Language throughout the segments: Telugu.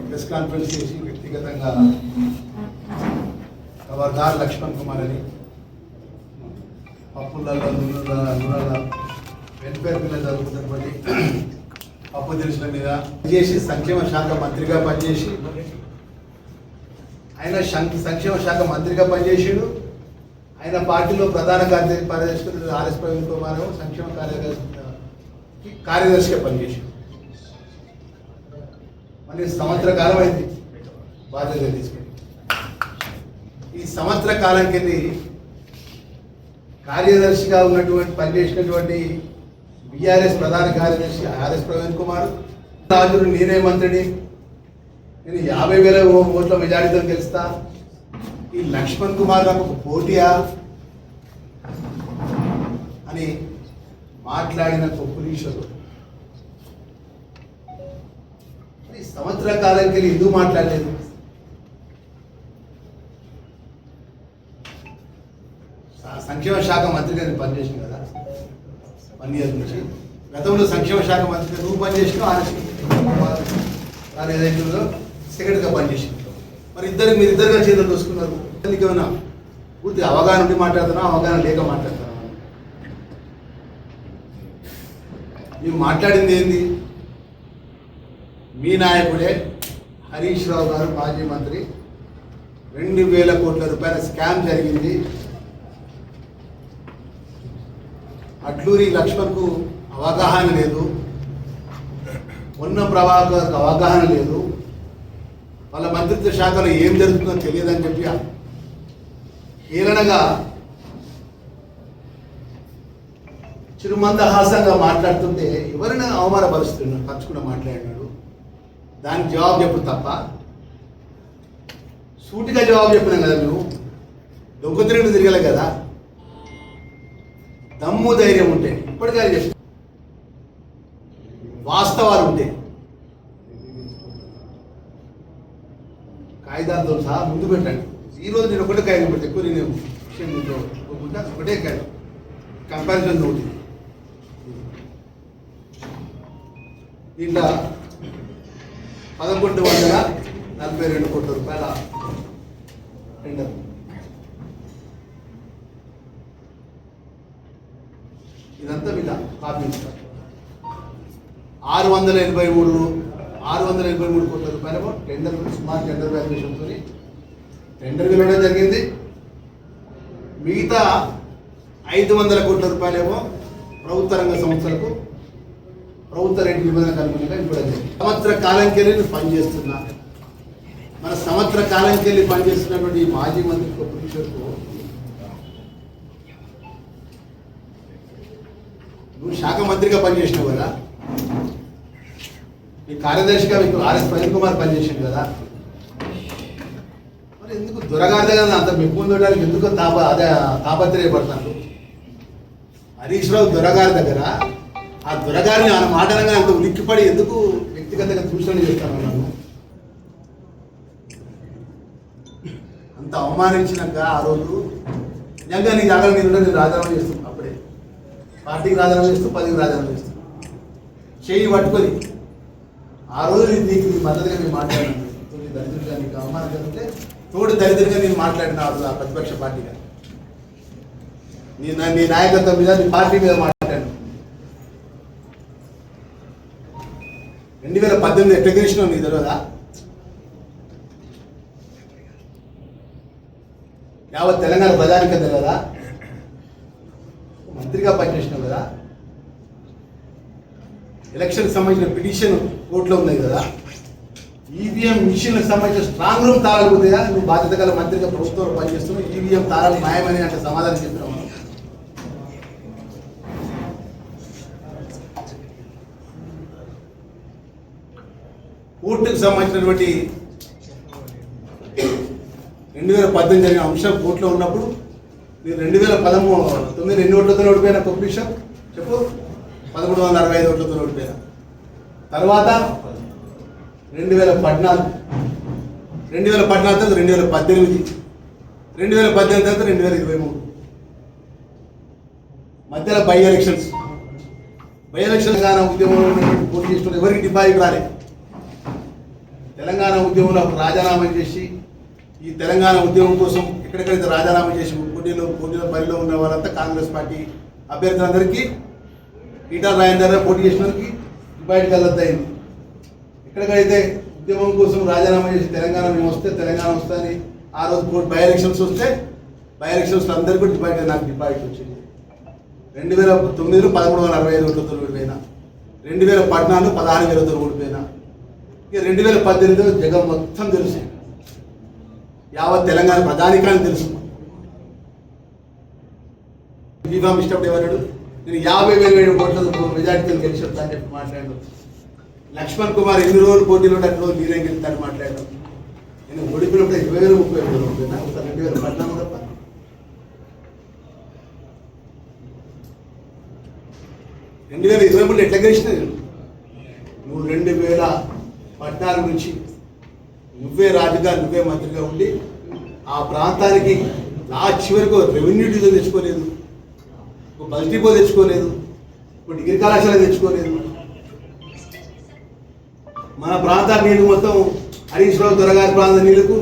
ప్రెస్ కాన్ఫరెన్స్ చేసి వ్యక్తిగతంగా గవర్నర్ లక్ష్మణ్ కుమార్ అని పప్పులలో నూనెల వెల్ఫేర్ మీద జరుగుతున్నటువంటి అప్పు దినుసుల మీద చేసి సంక్షేమ శాఖ మంత్రిగా పనిచేసి ఆయన సంక్షేమ శాఖ మంత్రిగా పనిచేసాడు. ఆయన పార్టీలో ప్రధాన కార్యదర్శి ఆర్ఎస్ ప్రవీణ్ కుమార్ సంక్షేమ కార్యదర్శిగా పనిచేసాడు. మరి సంవత్సర కాలం అయింది బాధ్యత తీసుకుని. ఈ సంవత్సర కాలంకి వెళ్ళి కార్యదర్శిగా ఉన్నటువంటి పనిచేసినటువంటి బీఆర్ఎస్ ప్రధాన కార్యదర్శి ఆర్ఎస్ ప్రవీణ్ కుమార్ రాజును నేనే మంత్రిని, నేను 50,000 ఓట్ల మెజారిటీతో గెలుస్తా, ఈ లక్ష్మణ్ కుమార్ నాకు ఒక పోటీయా అని మాట్లాడిన పొలిటీషియన్లు ఈ సంవత్సర కాలంకి వెళ్ళి ఎందుకు మాట్లాడలేదు? సంక్షేమ శాఖ మంత్రిగా నేను పనిచేసాను కదా 1 ఇయర్ నుంచి. గతంలో సంక్షేమ శాఖ మంత్రిగా నువ్వు పనిచేసినావు, ఏదైతుందో సెక్రటరీగా పనిచేసినావు. మరి మీరు ఇద్దరుగా చేతులు దోసుకున్నారు. ఏమైనా పూర్తి అవగాహన ఉండి మాట్లాడుతున్నా, అవగాహన లేక మాట్లాడుతున్నా? ನೀವು మాట్లాడింది ఏంది? మీ నాయకుడే హరీష్ రావు గారు మాజీ మంత్రి 2,000 కోట్ల రూపాయల స్కామ్ జరిగింది. అడ్లూరి లక్ష్మణ్కు అవగాహన లేదు, పొన్న ప్రభాకర్కు అవగాహన లేదు, వాళ్ళ మంత్రిత్వ శాఖలో ఏం జరుగుతుందో తెలియదని చెప్పి హేళనగా చిరుమందహాసంగా మాట్లాడుతుంటే ఎవరైనా అవమానపరుస్తున్నాడు, పంచకుండా మాట్లాడినాడు. దానికి జవాబు చెప్పు తప్ప సూటిగా జవాబు చెప్పినాం కదా. నువ్వు దొంగ తిరిగి తిరగలే కదా. దమ్ము ధైర్యం ఉంటే ఇప్పటికే చెప్పి వాస్తవాలు ఉంటే కాగితాలతో సహా ముందు పెట్టండి. ఈరోజు నేను ఒకటే కాగితం పెడితే ఎక్కువ నేను విషయం ఒకటే కాగితం కంపారిజన్ నోటి దీంట్లో 1,142 కోట్ల రూపాయల టెండర్. ఇదంతా వీళ్ళ కాపీ ఇస్తారు. 683 కోట్ల రూపాయలు టెండర్, సుమారు టెండర్ వాల్యుయేషన్తో టెండర్ విలువడం జరిగింది. మిగతా 500 కోట్ల రూపాయలేమో ప్రభుత్వ రంగ సంస్థలకు ప్రభుత్వ రేటు నిబంధనలకు అనుగుణంగా ఇవ్వడం జరిగింది. సంవత్సర కాలంకి వెళ్ళి పనిచేస్తున్నా, మన సంవత్సర కాలంకి వెళ్ళి పనిచేస్తున్నటువంటి మాజీ మంత్రి పొలిటీషియన్కు నువ్వు శాఖ మంత్రిగా పనిచేసినావు కదా, నీ కార్యదర్శిగా మీకు ఆర్ఎస్ ప్రవీణ్ కుమార్ పనిచేసాడు కదా. మరి ఎందుకు దొరగారి కదా అంత మెప్పు చూడడానికి ఎందుకు తాపత్రయపడతాను? హరీష్ రావు దొరగారి దగ్గర ఆ దొరగారిని ఆ మాటలంగా అంత ఉలిక్కిపడి ఎందుకు వ్యక్తిగతంగా దూషణ చేస్తాను? నన్ను అంత అవమానించినాక ఆ రోజు నిజంగా నీ జాగ్రత్త మీద నేను రాజీనామా చేస్తున్నాను. అప్పుడే పార్టీకి రాజీనామా చేస్తూ 10కి రాజీనామా చేస్తాను. చేయి పట్టుకొని ఆ రోజు నీకు నీ మద్దతుగా నేను మాట్లాడినాను. తోటి దరిద్రుడిగా నీకు అవమానం జరిగితే తోడు దరిద్రుడిగా నేను మాట్లాడిన ఆ ప్రతిపక్ష పార్టీగా నీ నాయకత్వం మీద, నీ పార్టీ మీద మాట్లాడాను. 2018 ఎట్లా గెలిచినావు నీ తెలియదా? యావత్ తెలంగాణ ప్రజానికే తెలియదా? మంత్రిగా పనిచేసినావు కదా. ఎలక్షన్కి సంబంధించిన పిటిషన్ కోర్టులో ఉన్నాయి కదా. ఈవీఎం మిషన్లకు సంబంధించిన స్ట్రాంగ్ రూమ్ తాళాలు పోతాయా? నువ్వు బాధ్యత గల మంత్రిగా ప్రభుత్వంలో పనిచేస్తున్నావు. ఈవీఎం తాళాలు మాయమని అంటే సమాధానం చెప్పినావు. కోర్టుకు సంబంధించినటువంటి 2018 జరిగిన అంశం కోర్టులో ఉన్నప్పుడు మీరు 2019 ఎన్ని ఓట్లతో ఓడిపోయిన పొలిటీషియన్ చెప్పు? 1,165 ఓట్లతో ఓడిపోయినా. తర్వాత 2014 తర్వాత 2018 తర్వాత 2023 మధ్యలో బై ఎలక్షన్స్ ఉద్యమంలో పోటీ చేసిన ఎవరికి డిపాజిట్ రాలేదు. తెలంగాణ ఉద్యమంలో రాజీనామా చేసి ఈ తెలంగాణ ఉద్యమం కోసం ఎక్కడెక్కడైతే రాజీనామా చేసి పోటీలో బరిలో ఉన్న వాళ్ళంతా కాంగ్రెస్ పార్టీ అభ్యర్థులందరికీ ఈటల రాజేందర్ పోటీ చేసిన వారికి బయటకు వెళ్ళొద్దయింది. ఎక్కడికైతే ఉద్యమం కోసం రాజీనామా చేసి తెలంగాణ మేము వస్తే తెలంగాణ వస్తుందని ఆ రోజు బై ఎలక్షన్స్ వస్తే బై ఎలక్షన్స్లో అందరికీ డిపాజిట్ నాకు డిపాజిట్ వచ్చింది. 2009లో 1365 ఓట్లతో ఓడిపోయినా, 2014 16,000తో ఓడిపోయినా, ఇక 2018లో జగన్ మొత్తం తెలుసు, యావత్ తెలంగాణ ప్రధానికాన్ని తెలుసు. బీఫామ్ ఇష్టపడి ఏమన్నాడు, నేను 50,000 ఓట్లతో మెజార్టీతో గెలిచొస్తా అని చెప్పి మాట్లాడాడు. లక్ష్మణ్ కుమార్ ఎన్ని రోజులు పోటీలో అన్ని రోజులు మీరే గెలుస్తాను మాట్లాడాడు. నేను ఓడిపోయినప్పుడు 20,000 30,000 ఓడిపోయినా, 2014 తప్ప. రెండు 2023 ఎట్లా గెలిచినా నువ్వు 2014 నుంచి నువ్వే రాజుగా నువ్వే మంత్రిగా ఉండి ఆ ప్రాంతానికి లాస్ట్ చివరికి రెవెన్యూ డివిజన్ తెచ్చుకోలేదు, ఒక బస్ డిపో తెచ్చుకోలేదు, ఒక డిగ్రీ కళాశాల తెచ్చుకోలేదు. మన ప్రాంతానికి నీళ్ళు మొత్తం హరీష్ రావు దొరగారి ప్రాంత నీళ్లకు,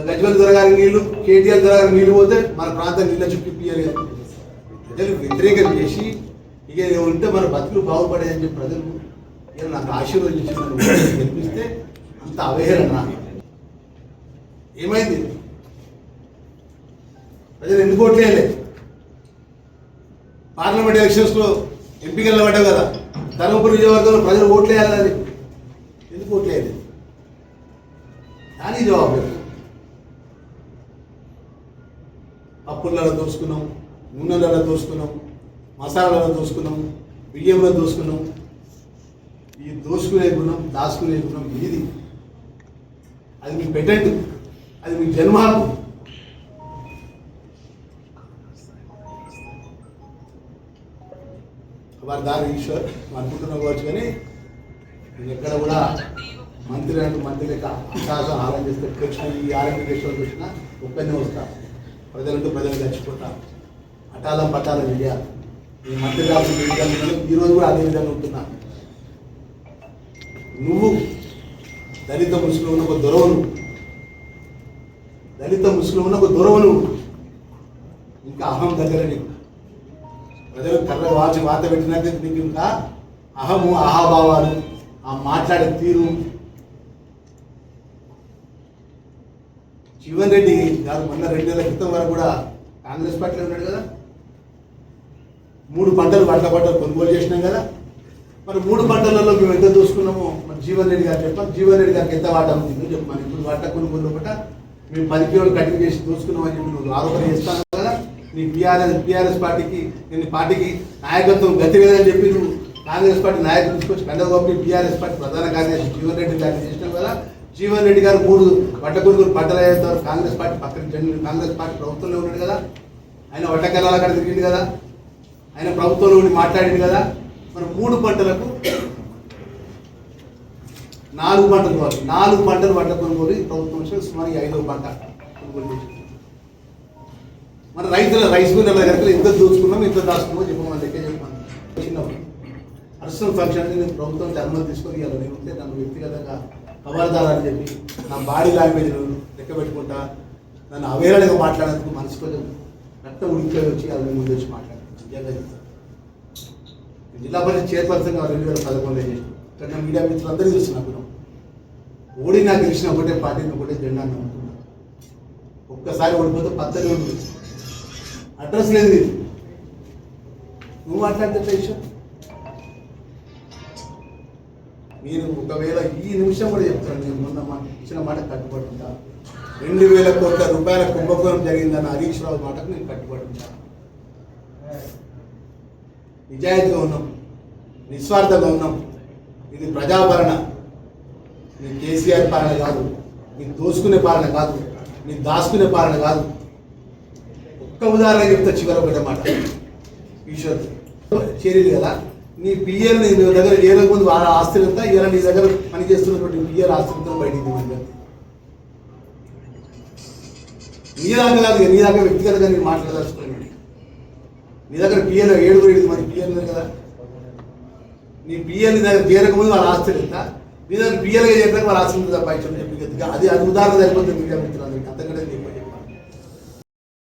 గజ్వల్ దొరగారి నీళ్లు, కేటీఆర్ దొరగారి నీళ్లు పోతే మన ప్రాంతం నీళ్ళ చుట్టిపియలేదు. ప్రజలు వ్యతిరేకత చేసి ఇక ఉంటే మన బతుకులు బాగుపడేదని చెప్పి ప్రజలు ఇక నాకు ఆశీర్వదించి గెలిపిస్తే అంత అవహేళన. ఏమైంది? ప్రజలు ఎందుకు ఓట్లేయలే? పార్లమెంట్ ఎలక్షన్స్లో ఎంపీగా పడ్డావు కదా, ధర్మపురి నియోజకవర్గంలో ప్రజలు ఓట్లేయాలని ఎందుకు ఓట్లేదు? దాని జవాబు పప్పులలో దోసుకున్నాం, నూనెలలో దోసుకున్నాం, మసాలాలో దోసుకున్నాం, బియ్యంలో దోసుకున్నాం. ఈ దోసుకునే గుణం, దాచుకునే గుణం ఇది. అది మీ పెటెంట్, అది మీ జన్మహక్కు. వారి దాని ఈశ్వర్ అనుకుంటున్నాం కావచ్చు, కానీ నేను ఎక్కడ కూడా మంత్రి అంటూ మంత్రి లెక్క అసాహసం ఆలోచన చేస్తే కృష్ణ ఈ ఆరోగ్య దేశంలోకి వచ్చినా ఒక్కనే వస్తా, ప్రజలంటూ ప్రజలు చచ్చిపోతా, అటాలం పట్టాల విజయ ఈ మంత్రి రాబోయే విధంగా ఈరోజు కూడా అదే విధంగా ఉంటున్నా. నువ్వు దళిత ముసుగులో ఉన్న ఒక దొరవను, దళిత ముసుగులో ఉన్న ఒక దొరవను, ఇంకా అహం దగ్గర నీకు ప్రజలు కర్ర వాచి వాత పెట్టినాక నీకు ఇంకా అహము అహాభావాలు, ఆ మాట్లాడే తీరు. జీవన్ రెడ్డి గారు మొన్న 2 నెలల క్రితం వరకు కూడా కాంగ్రెస్ పార్టీలో ఉన్నాడు కదా, 3 పంటలు కొనుగోలు చేసినాం కదా. మరి 3 పంటలలో మేము ఎంత దోసుకున్నామో మరి జీవన్ రెడ్డి గారు చెప్పాలి, జీవన్ రెడ్డి గారికి ఎంత వాటా ఉంటుందో చెప్పమని. ఇప్పుడు వాటా కొనుగోలు ఒకట మేము 10 కిలోలు కటింగ్ చేసి దోసుకున్నామని చెప్పి నువ్వు ఆరోపణ చేస్తాను కదా. నీ టీఆర్ఎస్ పార్టీకి నేను పార్టీకి నాయకత్వం గతి లేదని చెప్పి నువ్వు కాంగ్రెస్ పార్టీ నాయకులు తీసుకొచ్చి కండగొప్పి టీఆర్ఎస్ పార్టీ ప్రధాన కార్యదర్శి జీవన్ రెడ్డి గారిని చేసినాం కదా. జీవన్ రెడ్డి గారు 3 వడ్డ కొనుగోలు పంటలు అయ్యేస్తారు, కాంగ్రెస్ పార్టీ పక్కన కాంగ్రెస్ పార్టీ ప్రభుత్వంలో ఉన్నాడు కదా, ఆయన వడ్డకెళ్ళాలి అక్కడ తిరిగింది కదా, ఆయన ప్రభుత్వంలో ఉండి మాట్లాడింది కదా. మరి 3 పంటలకు 4 పంటలు వాళ్ళు 4 పంటలు వడ్డ కొనుగోలు ప్రభుత్వం సుమారు 5వ పంట కొనుగోలు చేసి మన రైతుల రైస్ మిల్లర్ల దగ్గర ఎంత దోచుకున్నాం ఎంత దాచుకున్నామో చెప్పమని లెక్క చెప్పాను. చిన్నప్పుడు పర్సనల్ ఫంక్షన్ నేను ప్రభుత్వం అనుమతి తీసుకొని ఇవ్వాలి, నేను ఉంటే నన్ను వ్యక్తిగతంగా ఖబర్దార్ అని చెప్పి నా బాడీ లాంగ్వేజ్ లెక్క పెట్టుకుంటా, నన్ను అవేళగా మాట్లాడేందుకు మనసు కొంచెం రక్తం ఉడికిపోయి వచ్చి అది ముందు వచ్చి మాట్లాడాను. నిజంగా చెప్తాను, జిల్లా పరిషత్ చైర్పర్సన్గా 2011 చేసి ఇక్కడ నా మీడియా మిత్రులందరూ చూస్తున్నా. ఓడినా గెలిచిన ఒకటే పార్టీని ఒకటే జెండా నమ్ముతున్నా. ఒక్కసారి ఓడిపోతే పద్ధతి ఉంటుంది, అడ్రస్ లేదు. నీకు నువ్వు మాట్లాడితే విషయం నేను ఒకవేళ ఈ నిమిషం కూడా చెప్తాను, నేను మొన్న ఇచ్చిన మాట కట్టుబడి ఉంటా. 2,000 కోట్ల రూపాయల కుంభకోణం జరిగిందన్న హరీష్ రావు మాటకు నేను కట్టుబడి ఉంటాను. నిజాయితీగా ఉన్నాం, నిస్వార్థంగా ఉన్నాం. ఇది ప్రజాపాలన, నీ కేసీఆర్ పాలన కాదు, నీ దోసుకునే పాలన కాదు, నీ దాచుకునే పాలన కాదు. ఒక్క ఉదాహరణ చెప్తా, చివరి ఒకటే మాట. ఈశ్వర్ చేరేది కదా, నీ పిఎల్ నీ దగ్గర చేరక ముందు వాళ్ళ ఆస్తులు ఎంత, ఇలా నీ దగ్గర పనిచేస్తున్నటువంటి పిఎల్ ఆస్తులతో బయటికి దిగుతుంది. నీ దాకా కాదు, నీ దాకా వ్యక్తిగతంగా నేను మాట్లాడదలుచుకోండి. నీ దగ్గర పిఎల్ 7 మంది పిఎల్ ఉంది కదా, నీ పిఎల్ దగ్గర చేరక ముందు వాళ్ళ ఆస్తులు ఎంత, మీద బియ్యలుగా చెప్పడానికి వాళ్ళు ఆశలు సంపాదించడం చెప్పి అది ఉదాహరణ సరిపోతుంది మీడియా మిత్రులందరికీ అంతకంటే చెప్పండి.